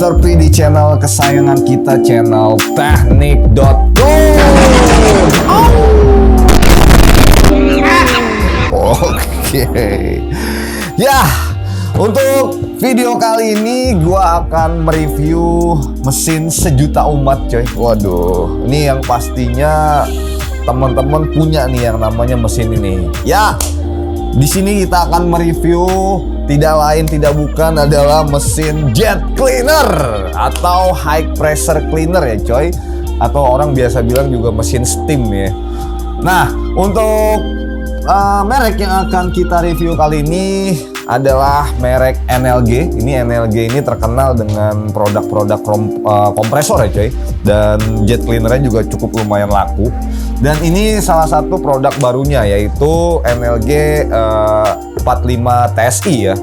Mr. P di channel kesayangan kita, channel Teknik.com. Oke. Ya, untuk video kali ini gua akan mereview mesin sejuta umat, coy. Waduh, ini yang pastinya teman-teman punya nih yang namanya mesin ini. Ya, di sini kita akan mereview tidak lain tidak bukan adalah mesin jet cleaner atau high pressure cleaner ya, coy. Atau orang biasa bilang juga mesin steam ya. Nah, untuk merek yang akan kita review kali ini adalah merek NLG. Ini NLG ini terkenal dengan produk-produk kompresor ya, coy. Dan jet cleanernya juga cukup lumayan laku. Dan ini salah satu produk barunya yaitu NLG 45 TSI ya.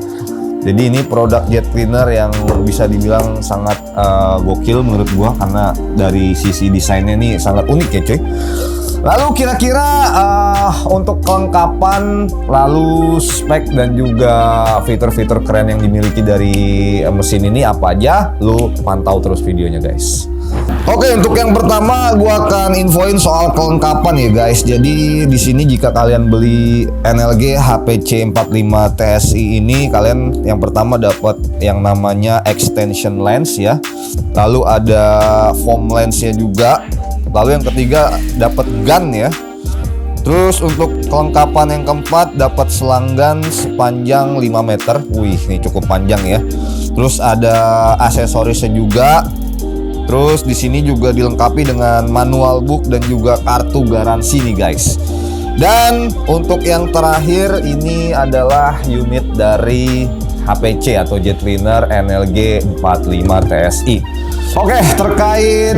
Jadi ini produk jet cleaner yang bisa dibilang sangat gokil menurut gua karena dari sisi desainnya ini sangat unik ya, coy. Lalu kira-kira untuk kelengkapan, lalu spek dan juga fitur-fitur keren yang dimiliki dari mesin ini apa aja, lu pantau terus videonya, guys. Oke, untuk yang pertama gua akan infoin soal kelengkapan ya, guys. Jadi di sini jika kalian beli NLG HPC 45 TSI ini, kalian yang pertama dapat yang namanya extension lens ya. Lalu ada foam lensnya juga. Lalu yang ketiga dapat gun ya. Terus untuk kelengkapan yang keempat dapat selanggan sepanjang 5 meter. Wih, ini cukup panjang ya. Terus ada aksesorisnya juga. Terus di sini juga dilengkapi dengan manual book dan juga kartu garansi nih, guys. Dan untuk yang terakhir ini adalah unit dari HPC atau jet cleaner NLG 45 TSI. Oke, terkait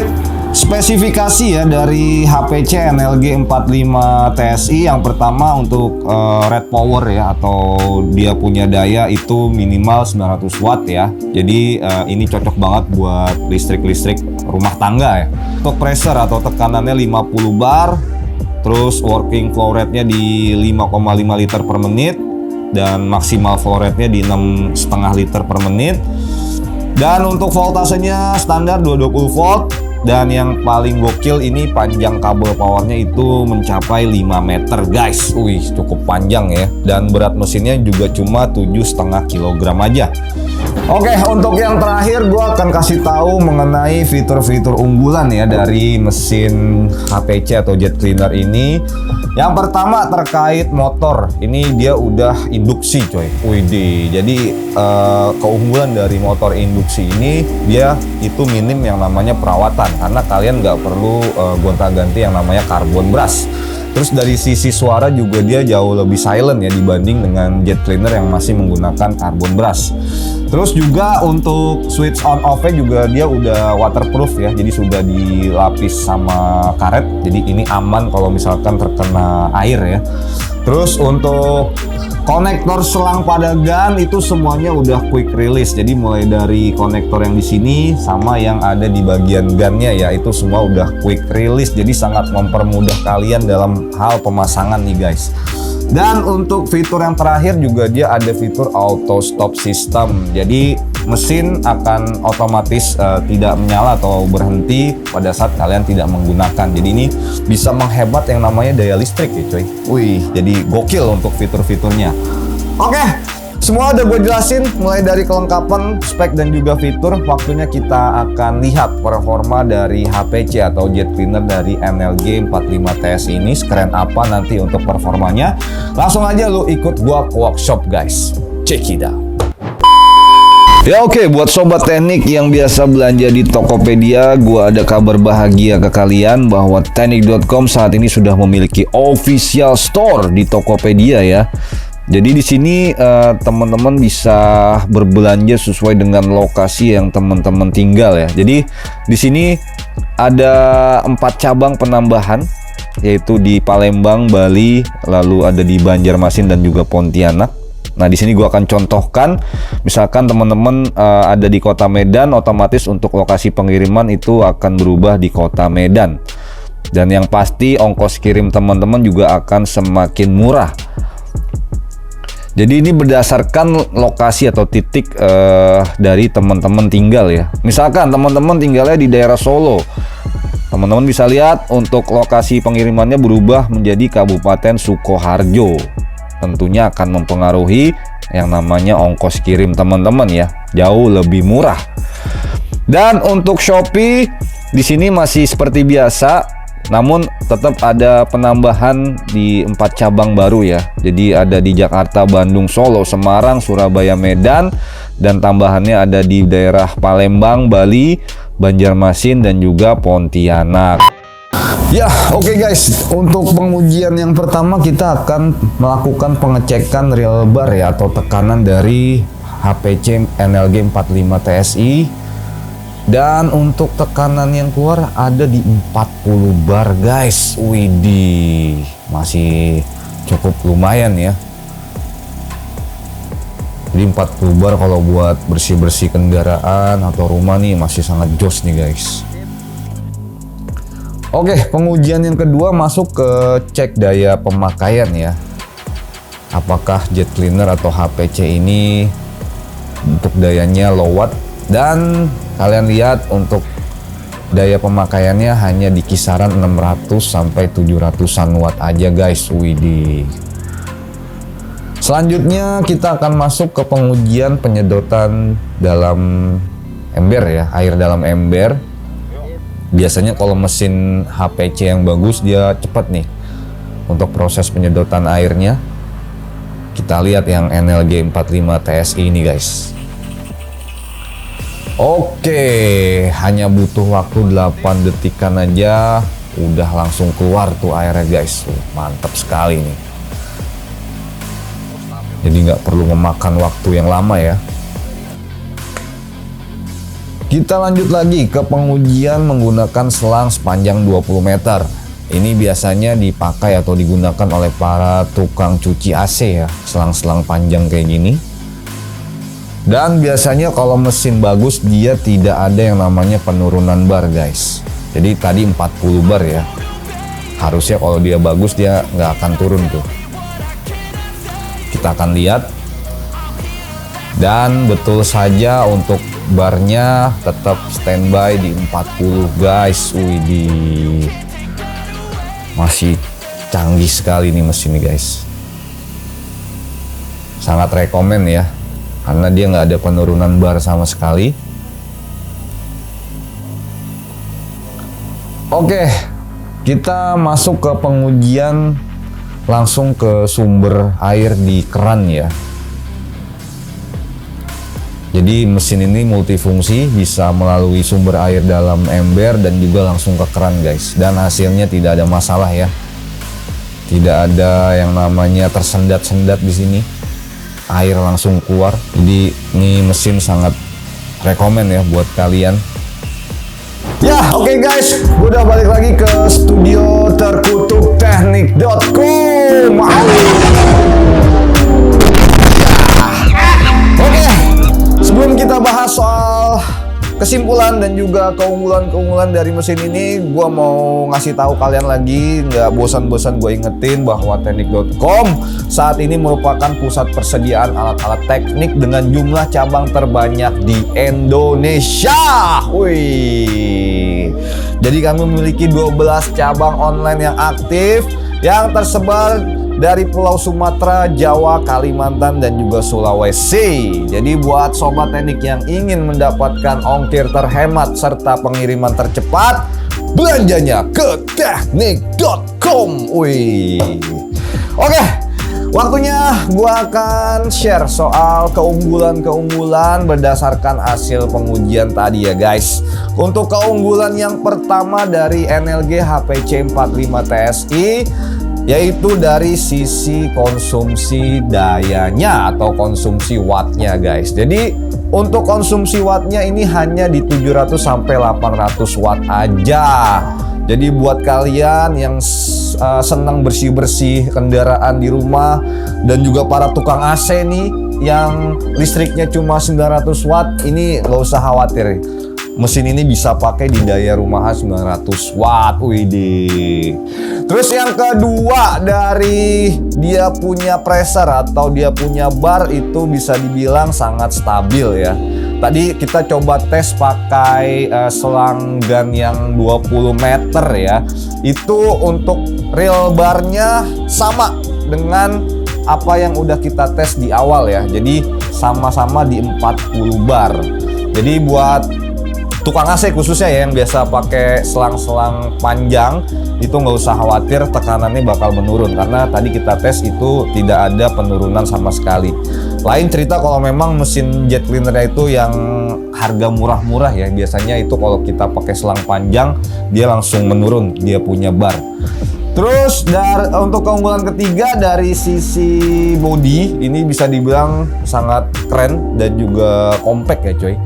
spesifikasi ya dari HPC NLG 45 TSI, yang pertama untuk red power ya, atau dia punya daya itu minimal 900 watt ya. Jadi ini cocok banget buat listrik-listrik rumah tangga ya. Untuk pressure atau tekanannya 50 bar. Terus working flow rate-nya di 5,5 liter per menit dan maksimal flow rate-nya di 6,5 liter per menit. Dan untuk voltasenya standar 220 volt. Dan yang paling gokil ini panjang kabel powernya itu mencapai 5 meter, guys. Wih, cukup panjang ya. Dan berat mesinnya juga cuma 7,5 kg aja. Oke, untuk yang terakhir gue akan kasih tahu mengenai fitur-fitur unggulan ya dari mesin HPC atau jet cleaner ini. Yang pertama terkait motor. Ini dia udah induksi, coy. Widih. Jadi keunggulan dari motor induksi ini, dia itu minim yang namanya perawatan karena kalian nggak perlu gonta-ganti yang namanya carbon brush. Terus dari sisi suara juga dia jauh lebih silent ya dibanding dengan jet cleaner yang masih menggunakan carbon brush. Terus juga untuk switch on off-nya juga dia udah waterproof ya, jadi sudah dilapis sama karet, jadi ini aman kalau misalkan terkena air ya. Terus untuk konektor selang pada gun itu semuanya udah quick release, jadi mulai dari konektor yang di sini sama yang ada di bagian gunnya ya, itu semua udah quick release, jadi sangat mempermudah kalian dalam hal pemasangan nih, guys. Dan untuk fitur yang terakhir juga dia ada fitur auto stop system. Jadi mesin akan otomatis tidak menyala atau berhenti pada saat kalian tidak menggunakan. Jadi ini bisa menghemat yang namanya daya listrik ya, coy. Wih, jadi gokil untuk fitur-fiturnya. Oke, semua udah gue jelasin mulai dari kelengkapan, spek dan juga fitur. Waktunya kita akan lihat performa dari HPC atau jet cleaner dari NLG 45 TSI ini sekeren apa nanti untuk performanya. Langsung aja lu ikut gua ke workshop, guys. Check it out. Ya oke, buat sobat teknik yang biasa belanja di Tokopedia, gua ada kabar bahagia ke kalian bahwa Teknik.com saat ini sudah memiliki official store di Tokopedia ya. Jadi di sini teman-teman bisa berbelanja sesuai dengan lokasi yang teman-teman tinggal ya. Jadi di sini ada 4 cabang penambahan, yaitu di Palembang, Bali, lalu ada di Banjarmasin dan juga Pontianak. Nah di sini gua akan contohkan, misalkan teman-teman ada di kota Medan, otomatis untuk lokasi pengiriman itu akan berubah di kota Medan. Dan yang pasti ongkos kirim teman-teman juga akan semakin murah. Jadi ini berdasarkan lokasi atau titik dari teman-teman tinggal ya. Misalkan teman-teman tinggalnya di daerah Solo, teman-teman bisa lihat untuk lokasi pengirimannya berubah menjadi Kabupaten Sukoharjo. Tentunya akan mempengaruhi yang namanya ongkos kirim teman-teman ya, jauh lebih murah. Dan untuk Shopee di sini masih seperti biasa. Namun tetap ada penambahan di 4 cabang baru ya. Jadi ada di Jakarta, Bandung, Solo, Semarang, Surabaya, Medan, dan tambahannya ada di daerah Palembang, Bali, Banjarmasin, dan juga Pontianak. Ya, oke guys. Untuk pengujian yang pertama kita akan melakukan pengecekan real bar ya, atau tekanan dari HPC NLG 45 TSI. Dan untuk tekanan yang keluar ada di 40 bar guys. Widih, masih cukup lumayan ya. Jadi 40 bar kalau buat bersih-bersih kendaraan atau rumah nih masih sangat jos nih guys. Oke, pengujian yang kedua masuk ke cek daya pemakaian ya. Apakah jet cleaner atau HPC ini untuk dayanya low watt. Dan kalian lihat untuk daya pemakaiannya hanya di kisaran 600 sampai 700-an watt aja guys. Widih. Selanjutnya kita akan masuk ke pengujian penyedotan dalam ember ya, air dalam ember. Biasanya kalau mesin HPC yang bagus dia cepat nih untuk proses penyedotan airnya. Kita lihat yang NLG 45 TSI ini guys. Oke, hanya butuh waktu 8 detikan aja udah langsung keluar tuh airnya guys. Mantap sekali nih. Jadi nggak perlu memakan waktu yang lama ya. Kita lanjut lagi ke pengujian menggunakan selang sepanjang 20 meter. Ini biasanya dipakai atau digunakan oleh para tukang cuci AC ya, selang-selang panjang kayak gini. Dan biasanya kalau mesin bagus dia tidak ada yang namanya penurunan bar guys. Jadi tadi 40 bar ya. Harusnya kalau dia bagus dia nggak akan turun tuh. Kita akan lihat. Dan betul saja untuk barnya tetap standby di 40 guys. Widih. Masih canggih sekali nih mesin ini guys. Sangat rekomen ya. Karena dia nggak ada penurunan bar sama sekali. Oke, kita masuk ke pengujian langsung ke sumber air di keran ya. Jadi mesin ini multifungsi, bisa melalui sumber air dalam ember dan juga langsung ke keran guys. Dan hasilnya tidak ada masalah ya. Tidak ada yang namanya tersendat-sendat di sini. Air langsung keluar. Jadi ini mesin sangat rekomen ya buat kalian. Ya oke guys, gue udah balik lagi ke studio terkutuk teknik.com. Oke, sebelum kita bahas soal kesimpulan dan juga keunggulan-keunggulan dari mesin ini, gue mau ngasih tahu kalian lagi, nggak bosan-bosan gue ingetin bahwa teknik.com saat ini merupakan pusat persediaan alat-alat teknik dengan jumlah cabang terbanyak di Indonesia. Wih. Jadi kami memiliki 12 cabang online yang aktif yang tersebar dari Pulau Sumatera, Jawa, Kalimantan, dan juga Sulawesi. Jadi buat sobat teknik yang ingin mendapatkan ongkir terhemat serta pengiriman tercepat, belanjanya ke teknik.com. Wih. Oke, waktunya gua akan share soal keunggulan-keunggulan berdasarkan hasil pengujian tadi ya guys. Untuk keunggulan yang pertama dari NLG HPC 45 TSI, yaitu dari sisi konsumsi dayanya atau konsumsi wattnya guys. Jadi untuk konsumsi wattnya ini hanya di 700 sampai 800 watt aja. Jadi buat kalian yang senang bersih-bersih kendaraan di rumah dan juga para tukang AC nih yang listriknya cuma 900 watt, ini nggak usah khawatir. mesin ini bisa pakai di daya rumahan 900 watt. Widih. Terus yang kedua, dari dia punya pressure atau dia punya bar itu bisa dibilang sangat stabil ya. Tadi kita coba tes pakai selang gun yang 20 meter ya. Itu untuk real barnya sama dengan apa yang udah kita tes di awal ya. Jadi sama-sama di 40 bar. Jadi buat tukang AC khususnya ya yang biasa pakai selang-selang panjang itu nggak usah khawatir tekanannya bakal menurun, karena tadi kita tes itu tidak ada penurunan sama sekali. Lain cerita kalau memang mesin jet cleaner itu yang harga murah-murah ya, biasanya itu kalau kita pakai selang panjang dia langsung menurun, dia punya bar. Terus untuk keunggulan ketiga dari sisi body, ini bisa dibilang sangat keren dan juga compact ya coy.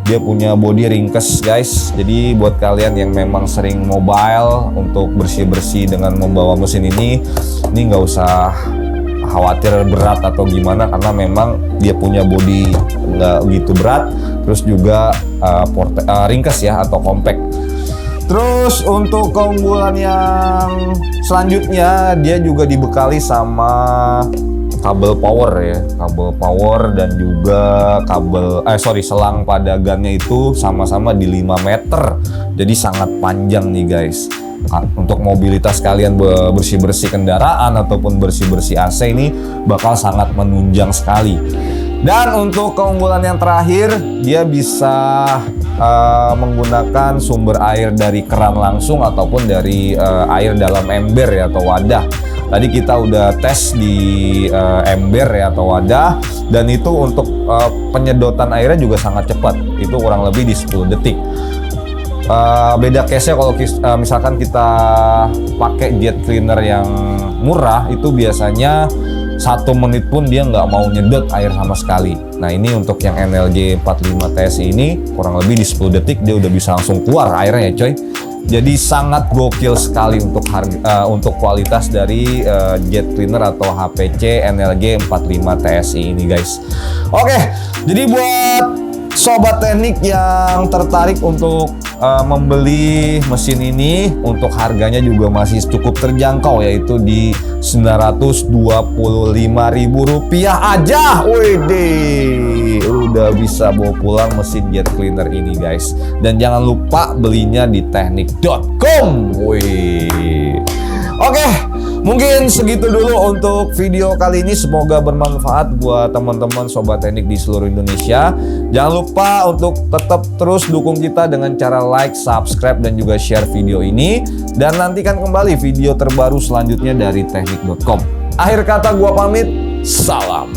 Dia punya body ringkes guys, jadi buat kalian yang memang sering mobile untuk bersih-bersih dengan membawa mesin ini nggak usah khawatir berat atau gimana, karena memang dia punya body nggak gitu berat, terus juga ringkes ya atau compact. Terus untuk keunggulan yang selanjutnya, dia juga dibekali sama kabel power ya, kabel power dan juga selang pada gunnya itu sama-sama di 5 meter, jadi sangat panjang nih guys. Untuk mobilitas kalian bersih-bersih kendaraan ataupun bersih-bersih AC ini bakal sangat menunjang sekali. Dan untuk keunggulan yang terakhir, dia bisa menggunakan sumber air dari keran langsung ataupun dari air dalam ember ya atau wadah. Tadi kita udah tes di ember ya atau wadah, dan itu untuk penyedotan airnya juga sangat cepat, itu kurang lebih di 10 detik. Beda case-nya kalau misalkan kita pakai jet cleaner yang murah, itu biasanya 1 menit pun dia nggak mau nyedot air sama sekali. Nah ini untuk yang NLG 45 TSI ini kurang lebih di 10 detik dia udah bisa langsung keluar airnya ya coy. Jadi sangat gokil sekali untuk kualitas dari jet cleaner atau HPC NLG 45 TSI ini guys. Oke, jadi buat sobat teknik yang tertarik untuk membeli mesin ini, untuk harganya juga masih cukup terjangkau, yaitu di Rp925.000 aja. Widih, udah bisa bawa pulang mesin jet cleaner ini guys. Dan jangan lupa belinya di teknik.com. Wih. Oke, mungkin segitu dulu untuk video kali ini. Semoga bermanfaat buat teman-teman sobat teknik di seluruh Indonesia. Jangan lupa untuk tetap terus dukung kita dengan cara like, subscribe, dan juga share video ini. Dan nantikan kembali video terbaru selanjutnya dari teknik.com. Akhir kata gua pamit, salam.